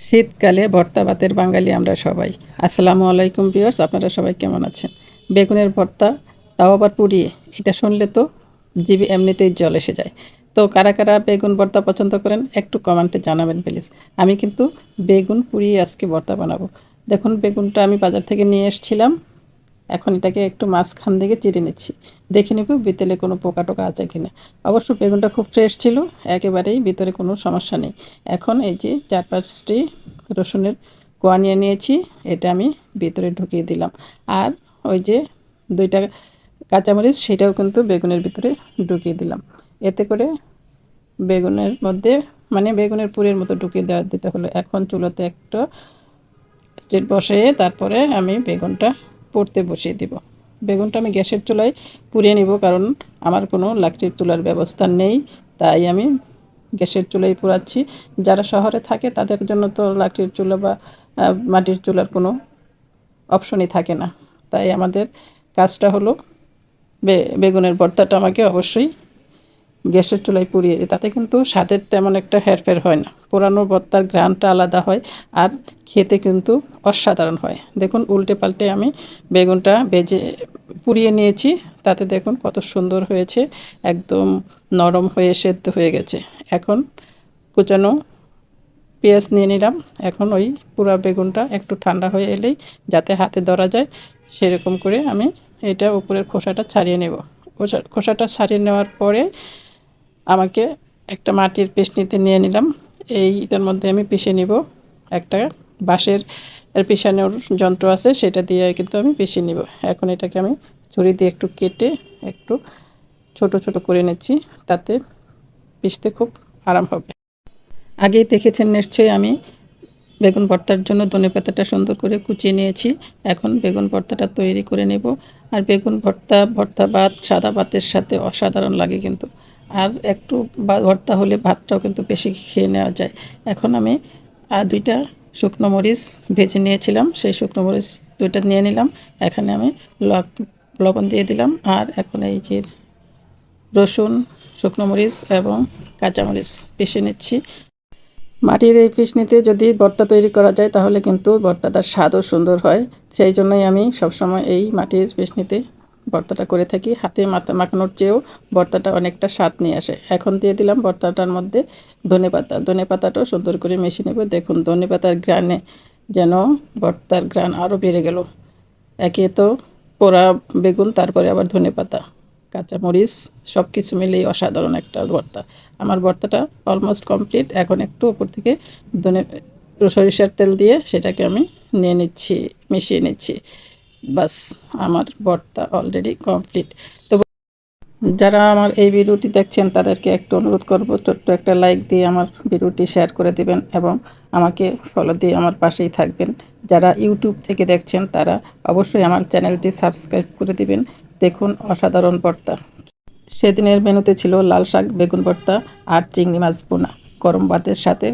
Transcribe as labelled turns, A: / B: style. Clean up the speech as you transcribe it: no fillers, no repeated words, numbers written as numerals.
A: শীতকালে ভর্তা ভাতের বাঙালি আমরা সবাই। আসসালামু আলাইকুম ভিউয়ার্স, আপনারা সবাই কেমন আছেন? বেগুনের ভর্তা, তাও আবার পুড়িয়ে, এটা শুনলে তো জিভে এমনিতেই জল এসে যায়। তো কারা কারা বেগুন ভর্তা পছন্দ করেন একটু কমেন্টে জানাবেন প্লিজ। আমি কিন্তু বেগুন পুড়িয়ে আজকে ভর্তা বানাবো। দেখুন, বেগুনটা আমি বাজার থেকে নিয়ে এসেছিলাম। এখন এটাকে একটু মাঝখান থেকে চিড়ে নিচ্ছি। দেখে নেব ভিতরে কোনো পোকা টোকা আছে কিনা। অবশ্য বেগুনটা খুব ফ্রেশ ছিল, একেবারেই ভিতরে কোনো সমস্যা নেই। এখন এই যে 4-5টি রসুনের কোয়া নিয়ে নিয়েছি, এটা আমি ভিতরে ঢুকিয়ে দিলাম। আর ওই যে 2টা কাঁচামরিচ, সেটাও কিন্তু বেগুনের ভিতরে ঢুকিয়ে দিলাম। এতে করে বেগুনের মধ্যে মানে বেগুনের পুরের মতো ঢুকিয়ে দিতে হলো। এখন চুলোতে একটা স্টেট বসিয়ে তারপরে আমি বেগুনটা পুড়তে বসিয়ে দিব। বেগুনটা আমি গ্যাসের চুলায় পুড়িয়ে নিব, কারণ আমার কোনো লাকড়ির চুলার ব্যবস্থা নেই, তাই আমি গ্যাসের চুলায় পোড়াচ্ছি। যারা শহরে থাকে তাদের জন্য তো লাকড়ির চুলা বা মাটির চুলার কোনো অপশনই থাকে না। তাই আমাদের কাজটা হলো বেগুনের ভর্তাটা আমাকে অবশ্যই গ্যাসের চুলায় পুড়িয়ে দিই। তাতে কিন্তু স্বাদের তেমন একটা হেরফের হয় না। পোড়ানো ভর্তার ঘ্রাণটা আলাদা হয়, আর খেতে কিন্তু অসাধারণ হয়। দেখুন, উল্টে পাল্টে আমি বেগুনটা পুড়িয়ে নিয়েছি। তাতে দেখুন কত সুন্দর হয়েছে, একদম নরম হয়ে সেদ্ধ হয়ে গেছে। এখন কুচানো পেঁয়াজ নিয়ে নিলাম। এখন ওই পুরা বেগুনটা একটু ঠান্ডা হয়ে এলেই, যাতে হাতে ধরা যায় সেরকম করে আমি এটা উপরের খোসাটা ছাড়িয়ে নেব। খোসাটা ছাড়িয়ে নেওয়ার পরে আমাকে একটা মাটির পিষনিতে নিয়ে নিলাম। এইটার মধ্যে আমি পিষে নিব। একটা বাঁশের পিষানোর যন্ত্র আছে, সেটা দিয়ে কিন্তু আমি পিষে নিব। এখন এটাকে আমি ছুরি দিয়ে একটু কেটে একটু ছোট ছোট করে নিচ্ছি, তাতে পিষতে খুব আরাম হবে। আগেই দেখেছেন নিশ্চয়ই আমি বেগুন ভর্তার জন্য ধনেপাতাটা সুন্দর করে কুচিয়ে নিয়েছি। এখন বেগুন ভর্তাটা তৈরি করে নেব। আর বেগুন ভর্তা ভাত সাদা ভাতের সাথে অসাধারণ লাগে কিন্তু। আর একটু ভর্তা হলে ভাতটাও কিন্তু বেশি খেয়ে নেওয়া যায়। এখন আমি 2টা শুকনো মরিচ ভেজে নিয়েছিলাম, সেই শুকনো মরিচ 2টা নিয়ে নিলাম। এখানে আমি লবণ দিয়ে দিলাম। আর এখন এই যে রসুন, শুকনো মরিচ এবং কাঁচামরিচ পিষে নিচ্ছি। মাটির এই পিষনিতে যদি ভর্তা তৈরি করা যায় তাহলে কিন্তু ভর্তাটার স্বাদও সুন্দর হয়। সেই জন্যই আমি সবসময় এই মাটির পিষনিতে ভর্তাটা করে থাকি। হাতে মাখানোর চেয়েও ভর্তাটা অনেকটা স্বাদ নিয়ে আসে। এখন দিয়ে দিলাম ভর্তাটার মধ্যে ধনেপাতাটাও সুন্দর করে মিশিয়ে নেব। দেখুন, ধনেপাতার ঘ্রাণে যেন ভর্তার ঘ্রাণ আরও বেড়ে গেল। একে তো পোড়া বেগুন, তারপরে আবার ধনেপাতা, কাঁচামরিচ, সব কিছু মিলেই অসাধারণ একটা ভর্তা। আমার ভর্তাটা অলমোস্ট কমপ্লিট। এখন একটু উপর থেকে সরিষার তেল দিয়ে সেটাকে আমি নিয়ে নিচ্ছি, মিশিয়ে নিচ্ছি। বাস, আমার ভর্তা অলরেডি কমপ্লিট। তো যারা আমার এই ভিডিওটি দেখছেন তাদেরকে একটু অনুরোধ করব, ছোট্ট একটা লাইক দিয়ে আমার ভিডিওটি শেয়ার করে দিবেন এবং আমাকে ফলো দিয়ে আমার পাশেই থাকবেন। যারা ইউটিউব থেকে দেখছেন তারা অবশ্যই আমার চ্যানেলটি সাবস্ক্রাইব করে দিবেন। দেখুন, অসাধারণ ভর্তা। সেদিনের মেনুতে ছিল লাল শাক, বেগুন ভর্তা আর চিংড়ি মাছ ভুনা, গরম ভাতের সাথে